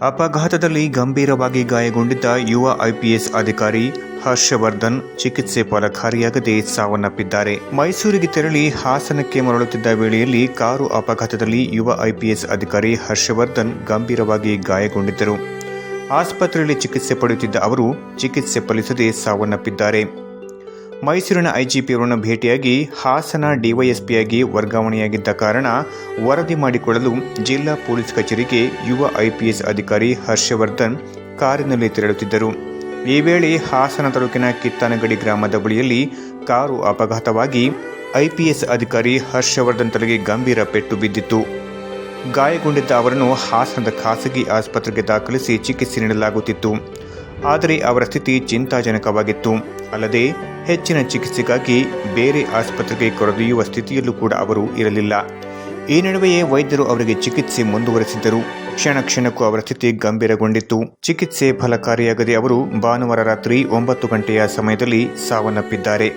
ಅಪಘಾತದಲ್ಲಿ ಗಂಭೀರವಾಗಿ ಗಾಯಗೊಂಡಿದ್ದ ಯುವ ಐಪಿಎಸ್ ಅಧಿಕಾರಿ ಹರ್ಷವರ್ಧನ್ ಚಿಕಿತ್ಸೆ ಫಲಕಾರಿಯಾಗದೆ ಸಾವನ್ನಪ್ಪಿದ್ದಾರೆ. ಮೈಸೂರಿಗೆ ತೆರಳಿ ಹಾಸನಕ್ಕೆ ಮರಳುತ್ತಿದ್ದ ವೇಳೆಯಲ್ಲಿ ಕಾರು ಅಪಘಾತದಲ್ಲಿ ಯುವ ಐಪಿಎಸ್ ಅಧಿಕಾರಿ ಹರ್ಷವರ್ಧನ್ ಗಂಭೀರವಾಗಿ ಗಾಯಗೊಂಡಿದ್ದರು. ಆಸ್ಪತ್ರೆಯಲ್ಲಿ ಚಿಕಿತ್ಸೆ ಪಡೆಯುತ್ತಿದ್ದ ಅವರು ಚಿಕಿತ್ಸೆ ಫಲಿಸದೆ ಸಾವನ್ನಪ್ಪಿದ್ದಾರೆ. ಮೈಸೂರಿನ ಐಜಿಪಿಯವರನ್ನು ಭೇಟಿಯಾಗಿ ಹಾಸನ ಡಿವೈಎಸ್ಪಿಯಾಗಿ ವರ್ಗಾವಣೆಯಾಗಿದ್ದ ಕಾರಣ ವರದಿ ಮಾಡಿಕೊಳ್ಳಲು ಜಿಲ್ಲಾ ಪೊಲೀಸ್ ಕಚೇರಿಗೆ ಯುವ ಐಪಿಎಸ್ ಅಧಿಕಾರಿ ಹರ್ಷವರ್ಧನ್ ಕಾರಿನಲ್ಲಿ ತೆರಳುತ್ತಿದ್ದರು. ಈ ವೇಳೆ ಹಾಸನ ತಾಲೂಕಿನ ಕಿತ್ತಾನಗಡಿ ಗ್ರಾಮದ ಬಳಿಯಲ್ಲಿ ಕಾರು ಅಪಘಾತವಾಗಿ ಐಪಿಎಸ್ ಅಧಿಕಾರಿ ಹರ್ಷವರ್ಧನ್ ತಲೆಗೆ ಗಂಭೀರ ಪೆಟ್ಟು ಬಿದ್ದಿತ್ತು. ಗಾಯಗೊಂಡಿದ್ದ ಅವರನ್ನು ಹಾಸನದ ಖಾಸಗಿ ಆಸ್ಪತ್ರೆಗೆ ದಾಖಲಿಸಿ ಚಿಕಿತ್ಸೆ ನೀಡಲಾಗುತ್ತಿತ್ತು. ಆದರೆ ಅವರ ಸ್ಥಿತಿ ಚಿಂತಾಜನಕವಾಗಿತ್ತು. ಅಲ್ಲದೆ ಹೆಚ್ಚಿನ ಚಿಕಿತ್ಸೆಗಾಗಿ ಬೇರೆ ಆಸ್ಪತ್ರೆಗೆ ಕರೆದೊಯ್ಯುವ ಸ್ಥಿತಿಯಲ್ಲೂ ಕೂಡ ಅವರು ಇರಲಿಲ್ಲ. ಈ ನಡುವೆಯೇ ವೈದ್ಯರು ಅವರಿಗೆ ಚಿಕಿತ್ಸೆ ಮುಂದುವರೆಸಿದ್ದರು. ಕ್ಷಣಕ್ಕೂ ಅವರ ಸ್ಥಿತಿ ಗಂಭೀರಗೊಂಡಿತ್ತು. ಚಿಕಿತ್ಸೆ ಫಲಕಾರಿಯಾಗದೆ ಅವರು ಭಾನುವಾರ ರಾತ್ರಿ 9 ಗಂಟೆಯ ಸಮಯದಲ್ಲಿ ಸಾವನ್ನಪ್ಪಿದ್ದಾರೆ.